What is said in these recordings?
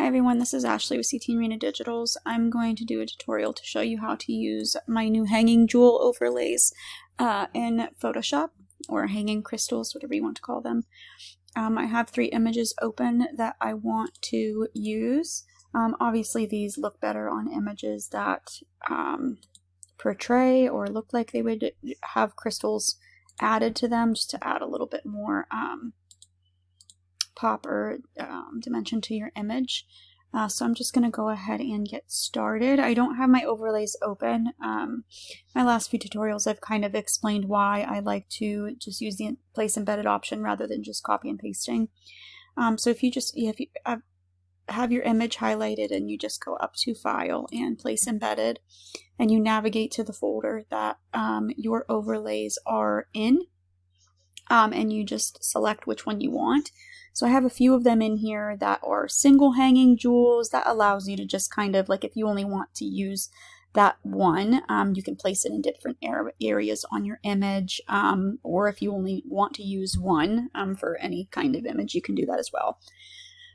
everyone, this is Ashley with CT Arena Digitals. I'm going to do a tutorial to show you how to use my new hanging jewel overlays in Photoshop, or hanging crystals, whatever you want to call them. I have 3 images open that I want to use. Obviously these look better on images that portray or look like they would have crystals added to them, just to add a little bit more pop or dimension to your image. So I'm just going to go ahead and get started. I don't have my overlays open. My last few tutorials I've kind of explained why I like to just use the place embedded option rather than just copy and pasting. So if you have your image highlighted and you just go up to File and Place Embedded, and you navigate to the folder that your overlays are in, and you just select which one you want. So I have a few of them in here that are single hanging jewels. That allows you to just kind of, like, if you only want to use that one, you can place it in different areas on your image, or if you only want to use one for any kind of image, you can do that as well.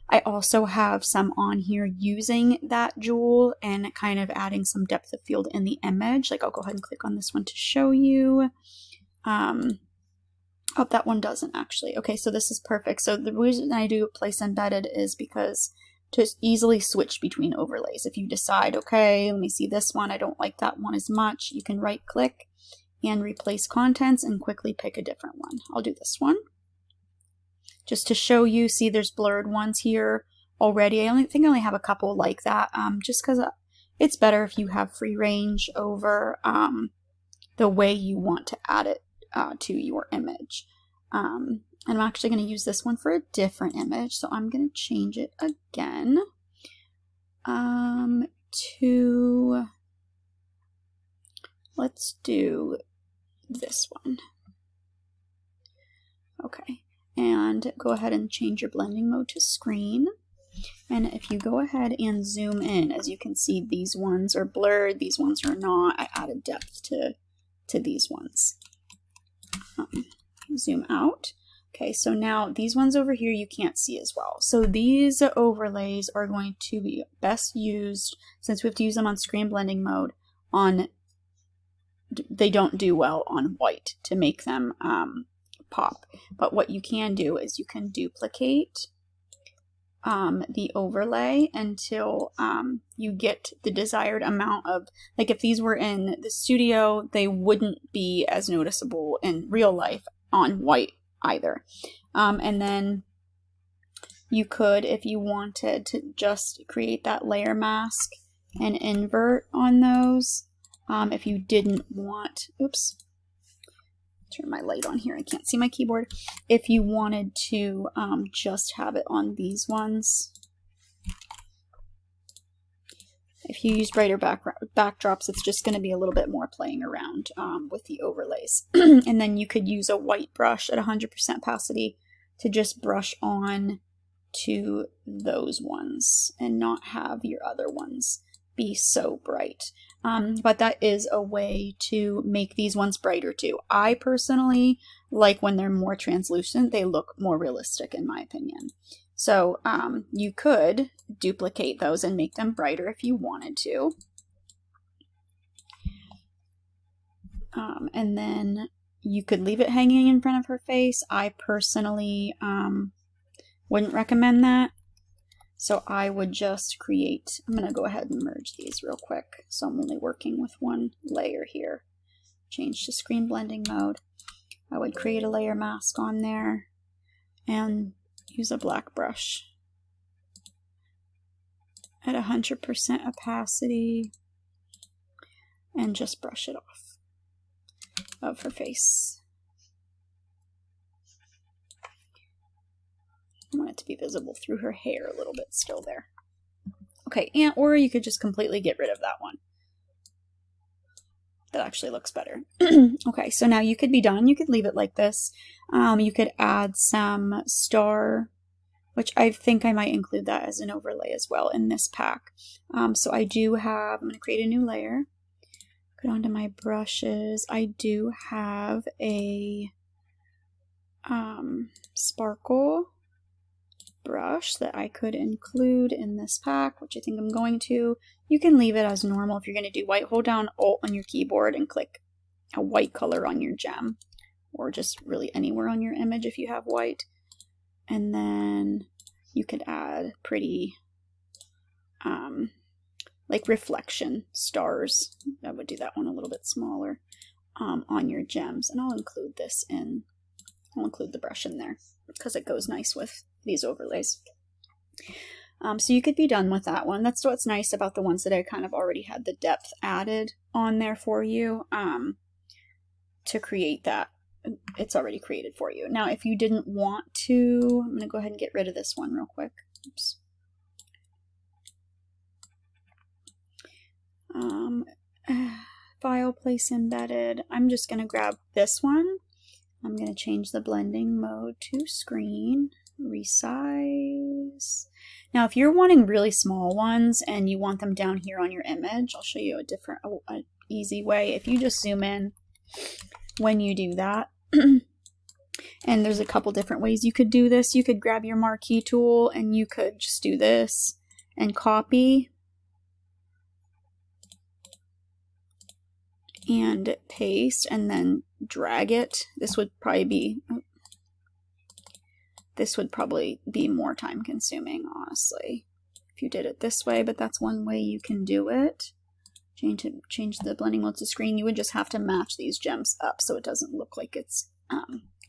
I also have some on here using that jewel and kind of adding some depth of field in the image. Like, I'll go ahead and click on this one to show you. Oh, that one doesn't actually. Okay, so this is perfect. So the reason I do place embedded is because to easily switch between overlays. If you decide, okay, let me see this one, I don't like that one as much, you can right click and replace contents and quickly pick a different one. I'll do this one. Just to show you, see there's blurred ones here already. I think I only have a couple like that, just because it's better if you have free range over the way you want to add it to your image. And I'm actually going to use this one for a different image, so I'm going to change it again to, let's do this one. Okay, and go ahead and change your blending mode to screen. And if you go ahead and zoom in, as you can see, these ones are blurred, these ones are not. I added depth to these ones. Zoom out. Okay, so now these ones over here you can't see as well. So these overlays are going to be best used, since we have to use them on screen blending mode, they don't do well on white to make them pop. But what you can do is you can duplicate the overlay until you get the desired amount of, like, if these were in the studio, they wouldn't be as noticeable in real life on white either. And then you could, if you wanted to, just create that layer mask and invert on those. If you didn't want, oops, turn my light on here, I can't see my keyboard. If you wanted to just have it on these ones, if you use brighter backdrops, it's just going to be a little bit more playing around with the overlays. And then you could use a white brush at 100% opacity to just brush on to those ones and not have your other ones be so bright. But that is a way to make these ones brighter too. I personally like when they're more translucent. They look more realistic in my opinion. So you could duplicate those and make them brighter if you wanted to. And then you could leave it hanging in front of her face. I personally wouldn't recommend that. So I would just create, I'm going to go ahead and merge these real quick. So I'm only working with one layer here. Change to screen blending mode. I would create a layer mask on there and use a black brush at 100% opacity and just brush it off of her face. I want it to be visible through her hair a little bit still there. Okay, and or you could just completely get rid of that one. That actually looks better. Okay, so now you could be done. You could leave it like this. You could add some star, which I think I might include that as an overlay as well in this pack. So I do have, I'm going to create a new layer. Go onto my brushes. I do have a sparkle brush that I could include in this pack, which I think I'm going to. You can leave it as normal. If you're going to do white, hold down Alt on your keyboard and click a white color on your gem, or just really anywhere on your image if you have white. And then you could add pretty like reflection stars. I would do that one a little bit smaller on your gems. And I'll include the brush in there because it goes nice with these overlays. So you could be done with that one. That's what's nice about the ones that I kind of already had the depth added on there for you to create that. It's already created for you. Now, if you didn't want to, I'm going to go ahead and get rid of this one real quick. Oops. File, place embedded. I'm just going to grab this one. I'm going to change the blending mode to screen, resize. Now, if you're wanting really small ones and you want them down here on your image, I'll show you a different, easy way. If you just zoom in when you do that, and there's a couple different ways you could do this. You could grab your marquee tool and you could just do this and copy and paste and then drag it. This would probably be more time consuming, honestly, if you did it this way, but that's one way you can do it. Change the blending mode to screen. You would just have to match these gems up so it doesn't look like it's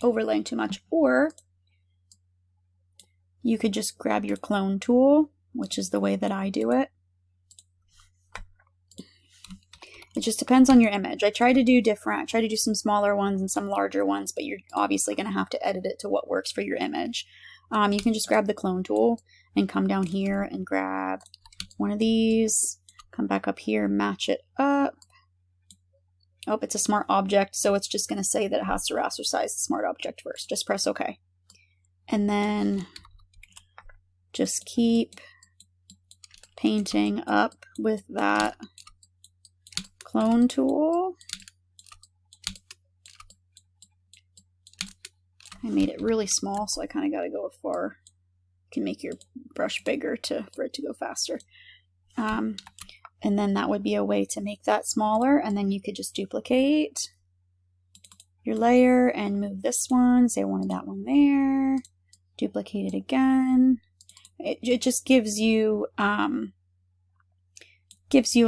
overlaying too much. Or you could just grab your clone tool, which is the way that I do it. It just depends on your image. I try to do some smaller ones and some larger ones, but you're obviously going to have to edit it to what works for your image. You can just grab the clone tool and come down here and grab one of these, come back up here, match it up. Oh, it's a smart object, so it's just going to say that it has to rasterize the smart object first. Just press OK. And then just keep painting up with that clone tool. I made it really small, so I kind of got to go far. You can make your brush bigger for it to go faster. And then that would be a way to make that smaller, and then you could just duplicate your layer and move this one. Say I wanted that one there. Duplicate it again. It just gives you a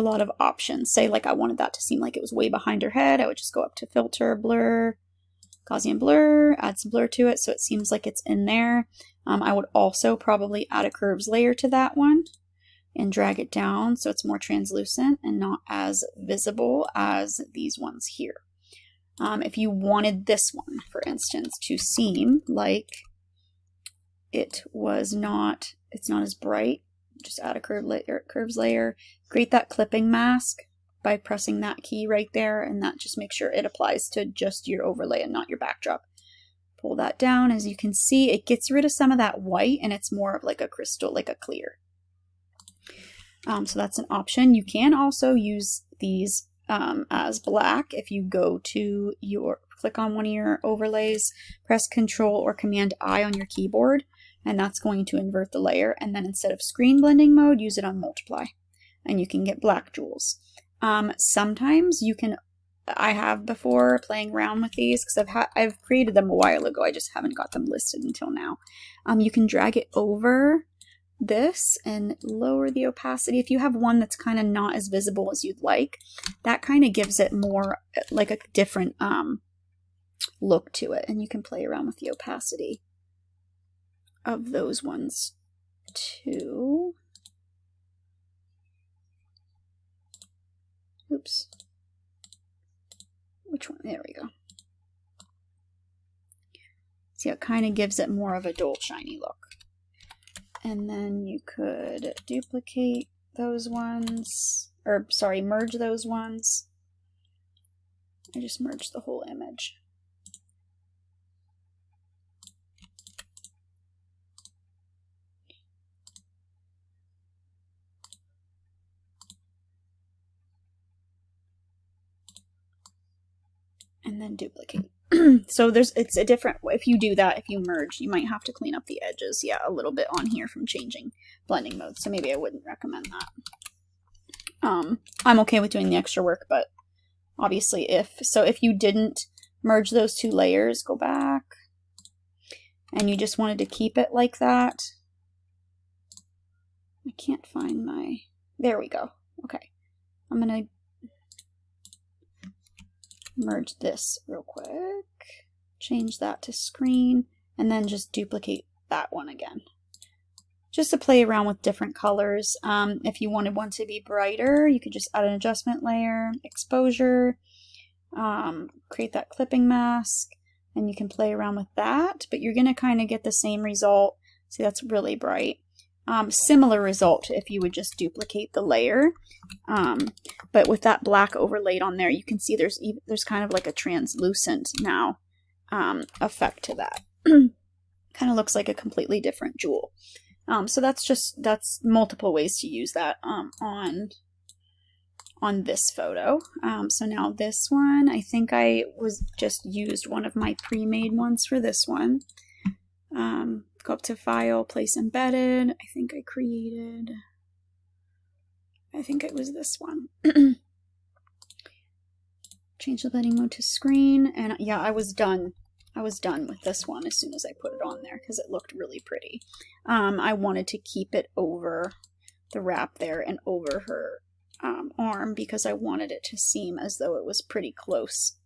lot of options. Say like I wanted that to seem like it was way behind her head. I would just go up to filter, blur, Gaussian blur, add some blur to it so it seems like it's in there. I would also probably add a curves layer to that one and drag it down so it's more translucent and not as visible as these ones here. If you wanted this one, for instance, to seem like it's not as bright, just add a curves layer, create that clipping mask by pressing that key right there, and that just makes sure it applies to just your overlay and not your backdrop. Pull that down. As you can see, it gets rid of some of that white and it's more of like a crystal, like a clear. So that's an option. You can also use these as black. If you go to click on one of your overlays, press Control or Command I on your keyboard, and that's going to invert the layer. And then instead of screen blending mode, use it on multiply, and you can get black jewels. Sometimes you can, I have before playing around with these because I've created them a while ago. I just haven't got them listed until now. You can drag it over this and lower the opacity. If you have one that's kind of not as visible as you'd like, that kind of gives it more like a different look to it, and you can play around with the opacity of those ones too. Oops. Which one? There we go. See, it kind of gives it more of a dull shiny look. And then you could duplicate those ones, or sorry, merge those ones. I just merged the whole image. And then duplicate. So it's a different, if you do that, if you merge, you might have to clean up the edges, yeah, a little bit on here from changing blending mode. So maybe I wouldn't recommend that. I'm okay with doing the extra work, but obviously if you didn't merge those two layers, go back, and you just wanted to keep it like that. I can't find my, there we go. Okay, I'm gonna merge this real quick, change that to screen, and then just duplicate that one again. Just to play around with different colors. If you wanted one to be brighter, you could just add an adjustment layer, exposure, create that clipping mask, and you can play around with that, but you're gonna kind of get the same result. See, that's really bright. Similar result if you would just duplicate the layer, but with that black overlaid on there, you can see there's kind of like a translucent now effect to that. Kind of looks like a completely different jewel. So that's multiple ways to use that on this photo. So now this one, I think I just used one of my pre-made ones for this one. Go up to File, Place Embedded. I think it was this one. Change the blending mode to screen, and yeah, I was done with this one as soon as I put it on there because it looked really pretty. I wanted to keep it over the wrap there and over her arm because I wanted it to seem as though it was pretty close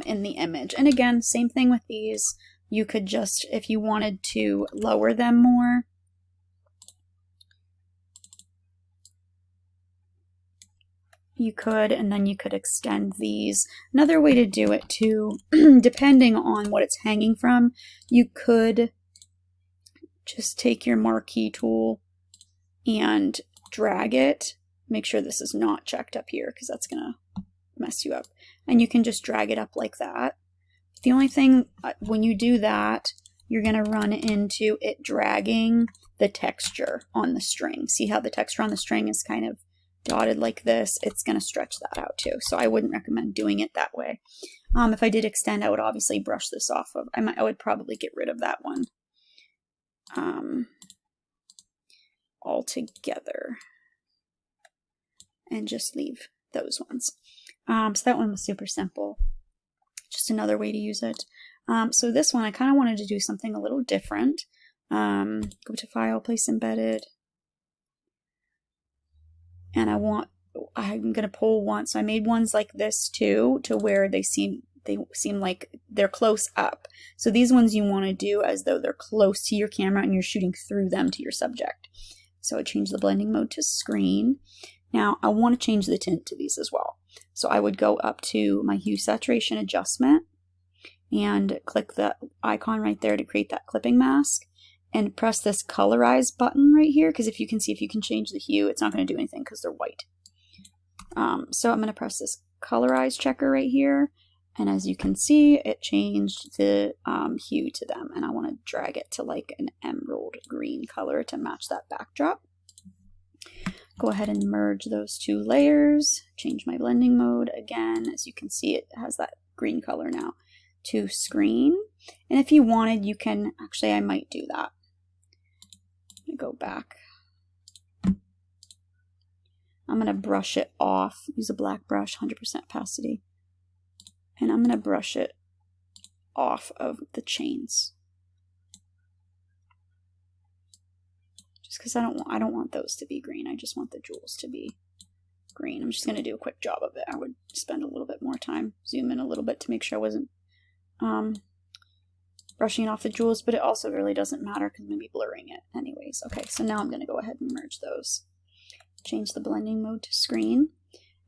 in the image. And again, same thing with these. You could just, if you wanted to lower them more, you could, and then you could extend these. Another way to do it too, depending on what it's hanging from, you could just take your marquee tool and drag it. Make sure this is not checked up here because that's gonna mess you up. And you can just drag it up like that. The only thing, when you do that, you're going to run into it dragging the texture on the string. See how the texture on the string is kind of dotted like this? It's going to stretch that out too. So I wouldn't recommend doing it that way. If I did extend, I would obviously brush this off of. I would probably get rid of that one altogether and just leave those ones. So that one was super simple. Just another way to use it. So this one, I kind of wanted to do something a little different. Go to File, Place Embedded. And I'm going to pull one. So I made ones like this too, to where they seem like they're close up. So these ones you want to do as though they're close to your camera and you're shooting through them to your subject. So I change the blending mode to screen. Now I want to change the tint to these as well. So I would go up to my hue saturation adjustment and click the icon right there to create that clipping mask and press this colorize button right here, because if you can see, if you can change the hue, it's not going to do anything because they're white. So I'm going to press this colorize checker right here, and as you can see, it changed the hue to them, and I want to drag it to like an emerald green color to match that backdrop. Go ahead and merge those two layers, change my blending mode again. As you can see, it has that green color now, to screen. And if you wanted, you can, actually I might do that. Let me go back. I'm going to brush it off, use a black brush, 100% opacity. And I'm going to brush it off of the chains. Because I don't want those to be green. I just want the jewels to be green. I'm just going to do a quick job of it. I would spend a little bit more time, zoom in a little bit to make sure I wasn't brushing off the jewels, but it also really doesn't matter because I'm going to be blurring it anyways. Okay, so now I'm going to go ahead and merge those. Change the blending mode to screen,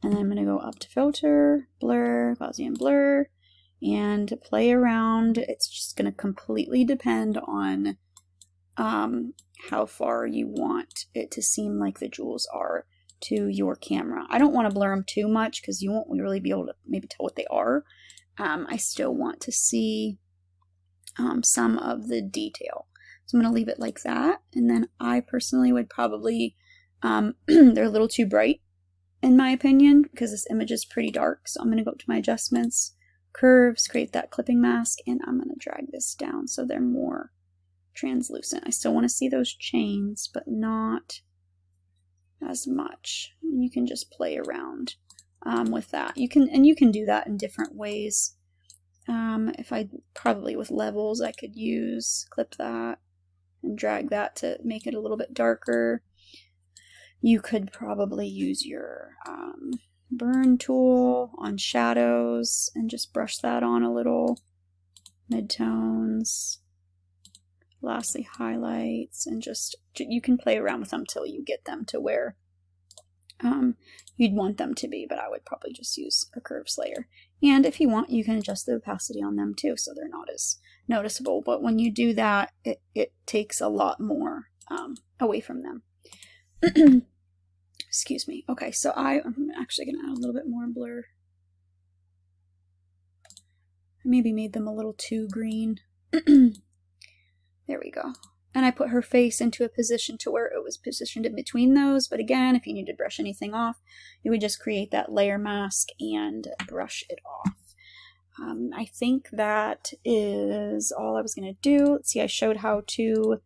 and then I'm going to go up to filter, blur, Gaussian blur, and play around. It's just going to completely depend on how far you want it to seem like the jewels are to your camera. I don't want to blur them too much because you won't really be able to maybe tell what they are. I still want to see some of the detail. So I'm going to leave it like that. And then I personally would probably, they're a little too bright in my opinion because this image is pretty dark. So I'm going to go up to my adjustments, curves, create that clipping mask, and I'm going to drag this down so they're more translucent. I still want to see those chains, but not as much. And you can just play around with that. You can do that in different ways. If I probably with levels, I could clip that and drag that to make it a little bit darker. You could probably use your burn tool on shadows and just brush that on a little. Midtones. Lastly, highlights, and just you can play around with them till you get them to where you'd want them to be, but I would probably just use a curves layer. And if you want, you can adjust the opacity on them too, so they're not as noticeable. But when you do that, it takes a lot more away from them. Excuse me. Okay, so I'm actually going to add a little bit more blur. I maybe made them a little too green. There we go. And I put her face into a position to where it was positioned in between those. But again, if you need to brush anything off, you would just create that layer mask and brush it off. I think that is all I was going to do. Let's see, I showed how to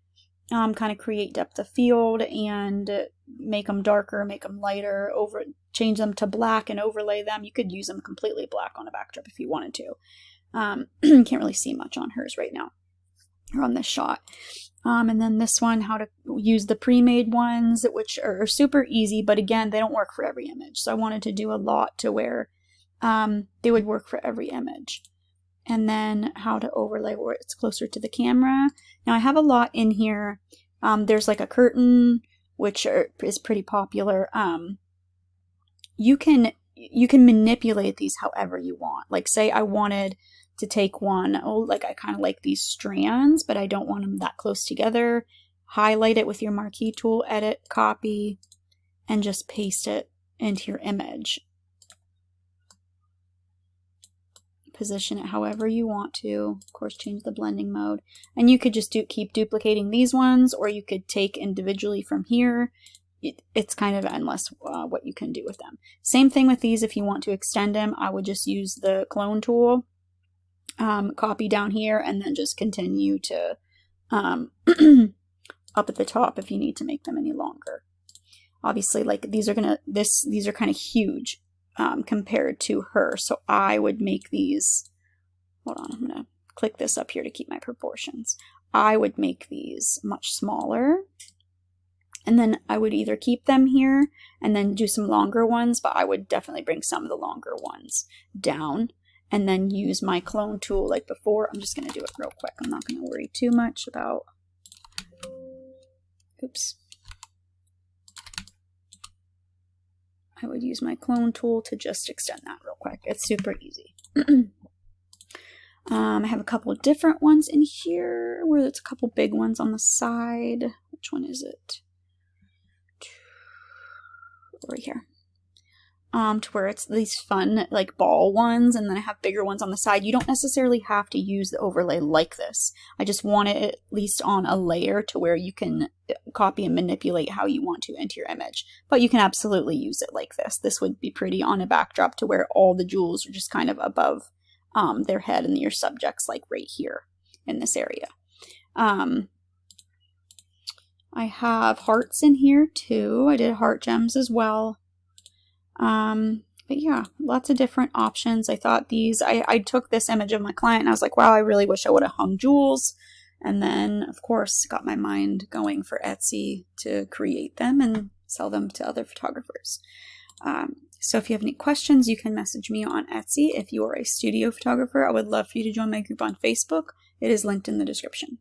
kind of create depth of field and make them darker, make them lighter, change them to black and overlay them. You could use them completely black on a backdrop if you wanted to. Can't really see much on hers right now, or on this shot. And then this one, how to use the pre-made ones, which are super easy, but again, they don't work for every image. So I wanted to do a lot to where they would work for every image. And then how to overlay where it's closer to the camera. Now I have a lot in here. There's like a curtain, which is pretty popular. You can manipulate these however you want. Like say I wanted to take one, like I kind of like these strands, but I don't want them that close together. Highlight it with your marquee tool, edit, copy, and just paste it into your image. Position it however you want to. Of course, change the blending mode. And you could just keep duplicating these ones, or you could take individually from here. It's kind of endless what you can do with them. Same thing with these. If you want to extend them, I would just use the clone tool. Copy down here and then just continue to up at the top if you need to make them any longer. Obviously, like these are kind of huge compared to her, so I would make these. Hold on, I'm gonna click this up here to keep my proportions. I would make these much smaller, and then I would either keep them here and then do some longer ones, but I would definitely bring some of the longer ones down. And then use my clone tool like before. I'm just going to do it real quick. I'm not going to worry too much about... Oops. I would use my clone tool to just extend that real quick. It's super easy. I have a couple of different ones in here where there's a couple big ones on the side. Which one is it? Right here. To where it's these fun like ball ones, and then I have bigger ones on the side. You don't necessarily have to use the overlay like this. I just want it at least on a layer to where you can copy and manipulate how you want to into your image. But you can absolutely use it like this. This would be pretty on a backdrop to where all the jewels are just kind of above their head and your subjects, like right here in this area. I have hearts in here too. I did heart gems as well. But yeah, lots of different options. I thought these, I took this image of my client and I was like, wow, I really wish I would have hung jewels. And then of course got my mind going for Etsy to create them and sell them to other photographers. So if you have any questions, you can message me on Etsy. If you are a studio photographer, I would love for you to join my group on Facebook. It is linked in the description.